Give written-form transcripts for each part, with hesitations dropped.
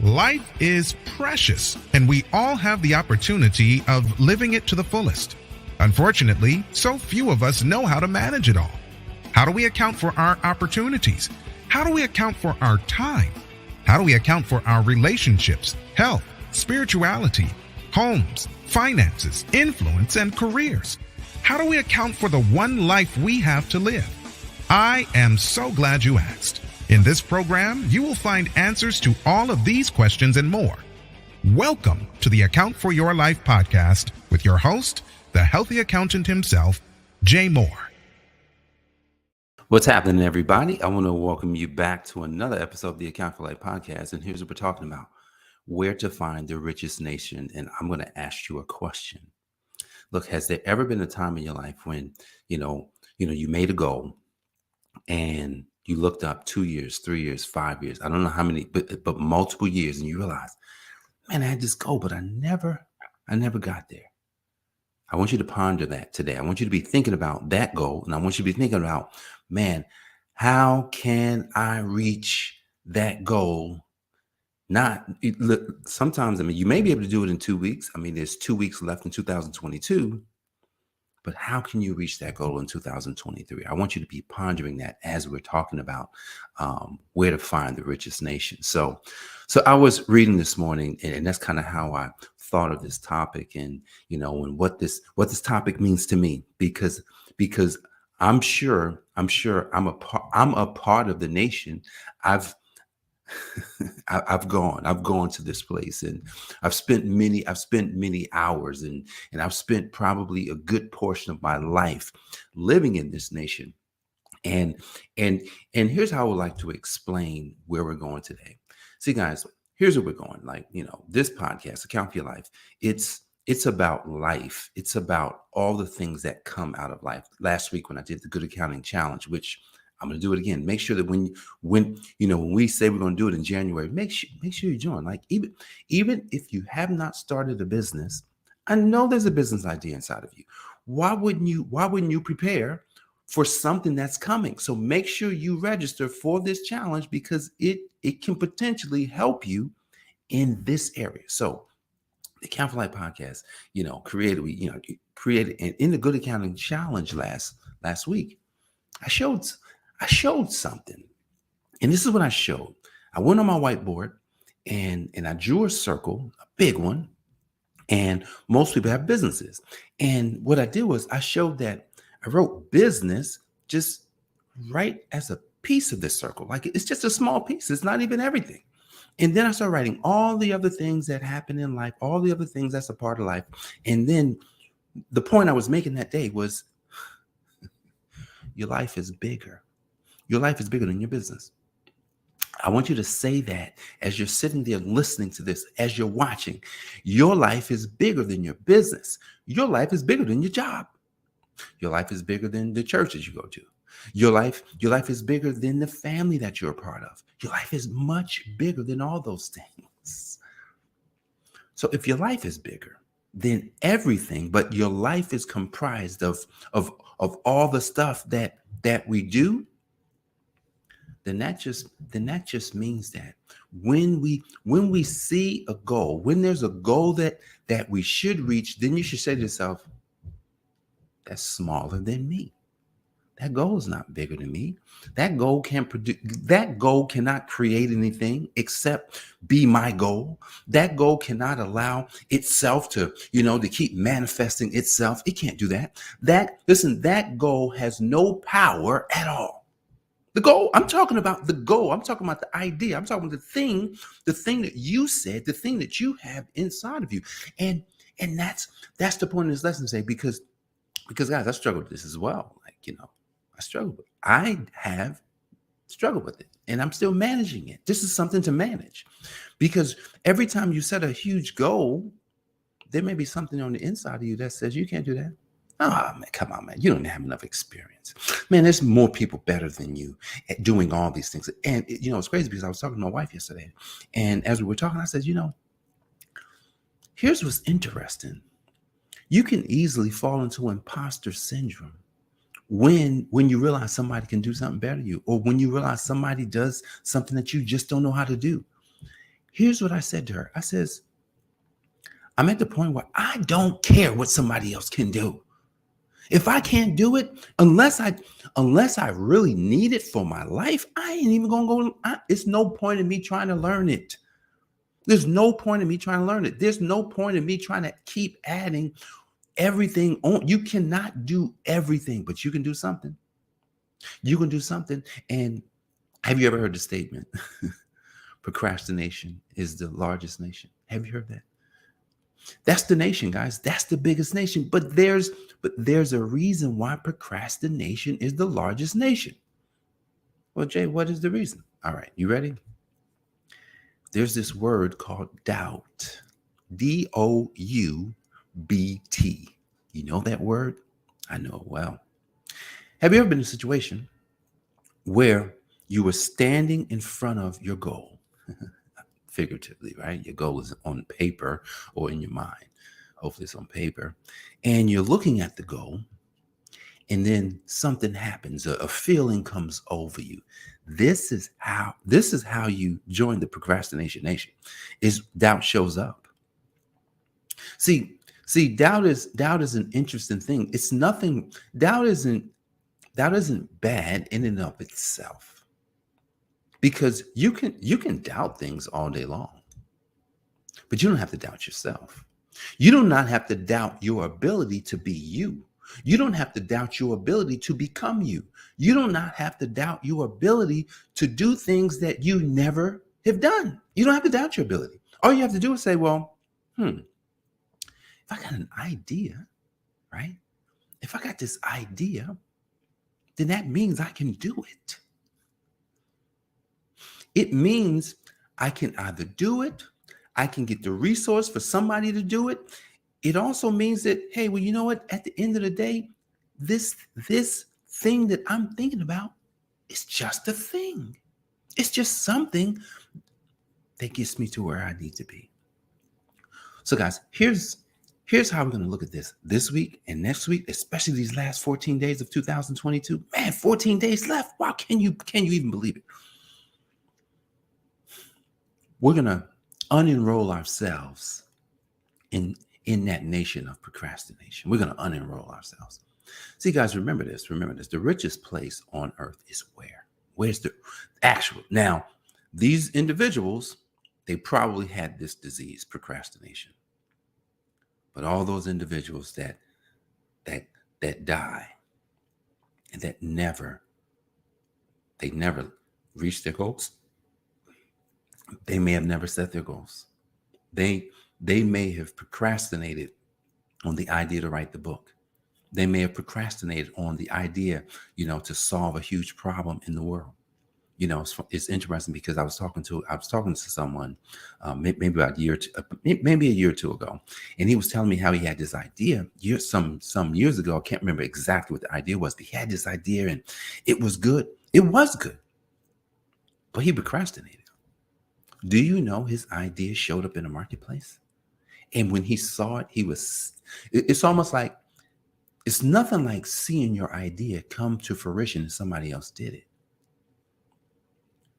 Life is precious, and we all have the opportunity of living it to the fullest. Unfortunately, so few of us know how to manage it all. How do we account for our opportunities? How do we account for our time? How do we account for our relationships, health, spirituality, homes, finances, influence, and careers? How do we account for the one life we have to live? I am so glad you asked. In this program, you will find answers to all of these questions and more. Welcome to the Account for Your Life podcast with your host, the healthy accountant himself, Jay Moore. What's happening, everybody? I want to welcome you back to another episode of the Account for Life podcast. And here's what we're talking about: where to find the richest nation. And I'm going to ask you a question. Look, has there ever been a time in your life when, you made a goal and you looked up 2 years, 3 years, 5 years, I don't know how many, but multiple years, and you realized, man, I had this goal, but I never got there. I want you to ponder that today. I want you to be thinking about that goal, and I want you to be thinking about, man, how can I reach that goal? Sometimes, you may be able to do it in 2 weeks. There's 2 weeks left in 2022. But how can you reach that goal in 2023? I want you to be pondering that as we're talking about where to find the richest nation. So I was reading this morning, and that's kind of how I thought of this topic, and and what this topic means to me, because I'm sure I'm a part of the nation. I've gone to this place, and I've spent many hours, and I've spent probably a good portion of my life living in this nation. And here's how I would like to explain where we're going today. See, guys, here's where we're going. This podcast, Account for Your Life, it's about life. It's about all the things that come out of life. Last week when I did the Good Accounting Challenge, which I'm going to do it again. Make sure that when we say we're going to do it in January, make sure you join. Even if you have not started a business, I know there's a business idea inside of you. Why wouldn't you prepare for something that's coming? So make sure you register for this challenge, because it can potentially help you in this area. So the Account for Life podcast, created in the Good Accounting Challenge last week. I showed something, and this is what I showed. I went on my whiteboard and I drew a circle, a big one, and most people have businesses. And what I did was I showed that I wrote business just right as a piece of this circle. Like, it's just a small piece. It's not even everything. And then I started writing all the other things that happen in life, all the other things that's a part of life. And then the point I was making that day was, your life is bigger. Your life is bigger than your business. I want you to say that as you're sitting there listening to this, as you're watching. Your life is bigger than your business. Your life is bigger than your job. Your life is bigger than the churches you go to. Your life is bigger than the family that you're a part of. Your life is much bigger than all those things. So if your life is bigger than everything, but your life is comprised of all the stuff that we do, then that just means that when we see a goal, when there's a goal that we should reach, then you should say to yourself, that's smaller than me. That goal is not bigger than me. That goal cannot create anything except be my goal. That goal cannot allow itself to keep manifesting itself. It can't do that. That goal has no power at all. The goal, I'm talking about the goal. I'm talking about the idea. I'm talking about the thing that you said, the thing that you have inside of you. And that's the point of this lesson today, because guys, I struggled with this as well. I have struggled with it, and I'm still managing it. This is something to manage, because every time you set a huge goal, there may be something on the inside of you that says you can't do that. Oh, man, come on, man. You don't have enough experience. Man, there's more people better than you at doing all these things. And, it's crazy, because I was talking to my wife yesterday, and as we were talking, I said, here's what's interesting. You can easily fall into imposter syndrome when you realize somebody can do something better than you, or when you realize somebody does something that you just don't know how to do. Here's what I said to her. I says, I'm at the point where I don't care what somebody else can do. If I can't do it, unless I really need it for my life, I ain't even gonna go. It's no point in me trying to learn it. There's no point in me trying to learn it. There's no point in me trying to keep adding everything on. You cannot do everything, but you can do something. You can do something. And have you ever heard the statement, procrastination is the largest nation? Have you heard that? That's the nation, guys. That's the biggest nation. But there's a reason why procrastination is the largest nation. Well, Jay, what is the reason? All right, you ready? There's this word called doubt. D-O-U-B-T. You know that word? I know it well. Have you ever been in a situation where you were standing in front of your goal? Figuratively, right? Your goal is on paper or in your mind. Hopefully it's on paper. And you're looking at the goal, and then something happens. A feeling comes over you. This is how you join the procrastination nation. Is doubt shows up. See, doubt is an interesting thing. It's nothing. Doubt isn't bad in and of itself. Because you can doubt things all day long, but you don't have to doubt yourself. You do not have to doubt your ability to be you. You don't have to doubt your ability to become you. You do not have to doubt your ability to do things that you never have done. You don't have to doubt your ability. All you have to do is say, well, if I got an idea, right? If I got this idea, then that means I can do it. It means I can either do it, I can get the resource for somebody to do it. It also means that, hey, well, you know what? At the end of the day, this thing that I'm thinking about is just a thing. It's just something that gets me to where I need to be. So, guys, here's how we're going to look at this week and next week, especially these last 14 days of 2022. Man, 14 days left. Wow, can you even believe it? We're going to unenroll ourselves in that nation of procrastination. We're going to unenroll ourselves. See, guys, remember this. The richest place on earth is where? Where's the actual? Now, these individuals, they probably had this disease, procrastination. But all those individuals that die and that never reach their goals, they may have never set their goals. They may have procrastinated on the idea to write the book. They may have procrastinated on the idea, to solve a huge problem in the world. It's interesting because I was talking to someone maybe about a year or two ago, and he was telling me how he had this idea some years ago. I can't remember exactly what the idea was, but he had this idea and it was good. It was good, but he procrastinated. Do you know his idea showed up in the marketplace? And when he saw it, it's almost like, it's nothing like seeing your idea come to fruition and somebody else did it.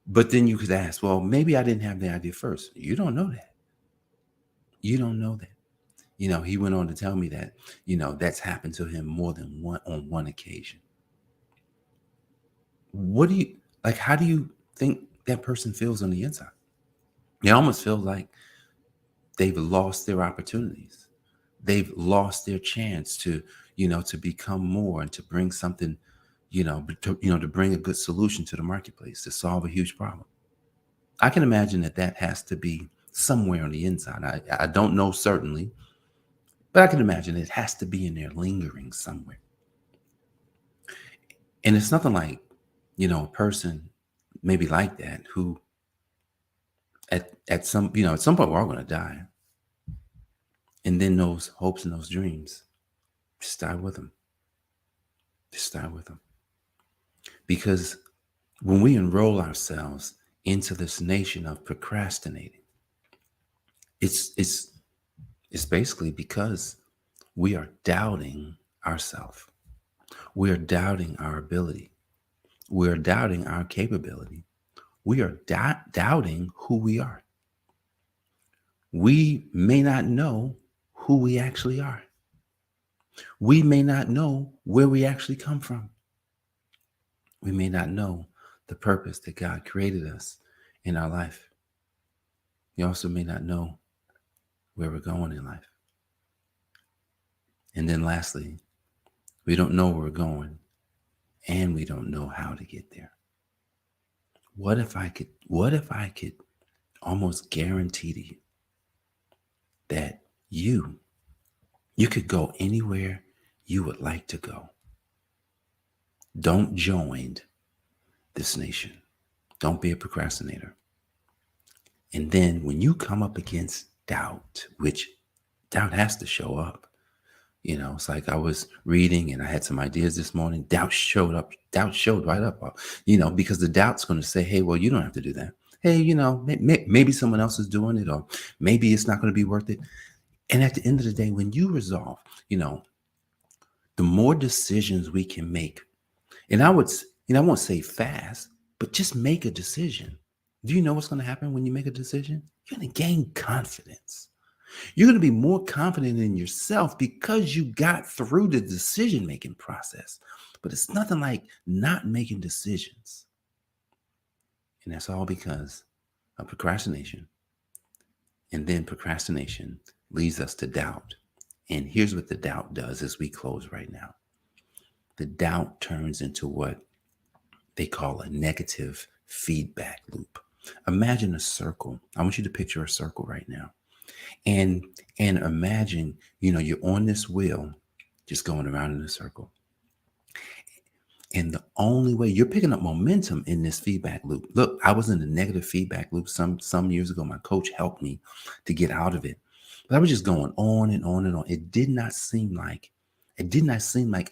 But then you could ask, well, maybe I didn't have the idea first. You don't know that. You don't know that. He went on to tell me that, that's happened to him more than on one occasion. How do you think that person feels on the inside? They almost feel like they've lost their opportunities. They've lost their chance to become more and to bring something, to bring a good solution to the marketplace, to solve a huge problem. I can imagine that has to be somewhere on the inside. I don't know certainly, but I can imagine it has to be in there lingering somewhere. And it's nothing like, a person maybe like that who at some point we're all going to die. And then those hopes and those dreams, just die with them. Just die with them. Because when we enroll ourselves into this nation of procrastinating, it's basically because we are doubting ourselves. We are doubting our ability. We are doubting our capability. We are doubting who we are. we may not know who we actually are. We may not know where we actually come from. We may not know the purpose that God created us in our life. We also may not know where we're going in life. And then lastly, we don't know where we're going and we don't know how to get there. What if I could almost guarantee to you that you could go anywhere you would like to go. Don't join this nation. Don't be a procrastinator. And then when you come up against doubt, which doubt has to show up, it's like I was reading and I had some ideas this morning. Doubt showed right up, because the doubt's going to say, hey, well, you don't have to do that. Hey, maybe someone else is doing it, or maybe it's not going to be worth it. And at the end of the day, when you resolve, the more decisions we can make, and I won't say fast, but just make a decision. Do you know what's going to happen when you make a decision? You're going to gain confidence. You're going to be more confident in yourself because you got through the decision-making process. But it's nothing like not making decisions. And that's all because of procrastination. And then procrastination leads us to doubt. And here's what the doubt does as we close right now. The doubt turns into what they call a negative feedback loop. Imagine a circle. I want you to picture a circle right now. And imagine, you're on this wheel just going around in a circle. And the only way you're picking up momentum in this feedback loop. Look, I was in the negative feedback loop some years ago. My coach helped me to get out of it. But I was just going on and on and on. It did not seem like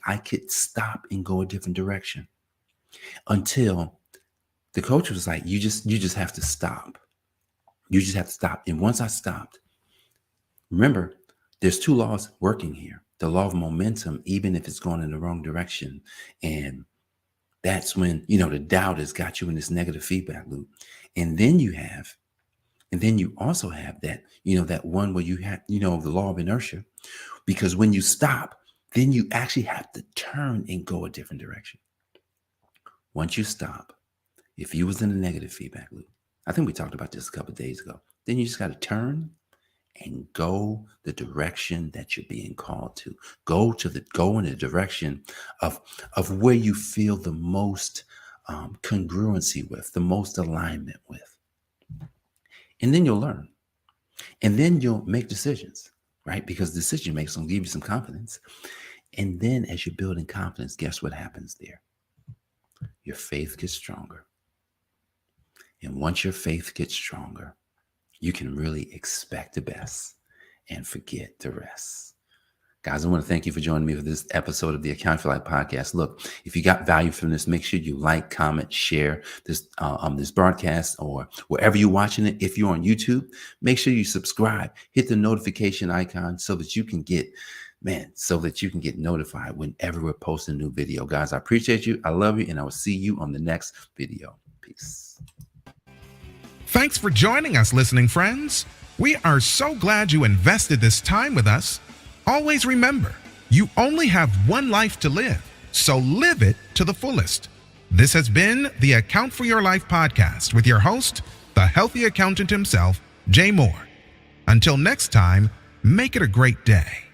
I could stop and go a different direction until the coach was like, you just have to stop. You just have to stop. And once I stopped, remember, there's two laws working here. The law of momentum, even if it's going in the wrong direction. And that's when, the doubt has got you in this negative feedback loop. And then you also have that, that one where you have, the law of inertia, because when you stop, then you actually have to turn and go a different direction. Once you stop, if you was in a negative feedback loop, I think we talked about this a couple of days ago, then you just got to turn and go the direction that you're being called to. Go in the direction of where you feel the most congruency with, the most alignment with. And then you'll learn. And then you'll make decisions, right? Because decision makes will give you some confidence. And then as you're building confidence, guess what happens there? Your faith gets stronger. And once your faith gets stronger, you can really expect the best and forget the rest. Guys, I want to thank you for joining me for this episode of the I AFYL Podcast. Look, if you got value from this, make sure you like, comment, share this broadcast, or wherever you're watching it. If you're on YouTube, make sure you subscribe, hit the notification icon so that you can get notified whenever we're posting a new video. Guys, I appreciate you. I love you, and I will see you on the next video. Peace. Thanks for joining us, listening friends. We are so glad you invested this time with us. Always remember, you only have one life to live, so live it to the fullest. This has been the Account for Your Life podcast with your host, the healthy accountant himself, Jay Moore. Until next time, make it a great day.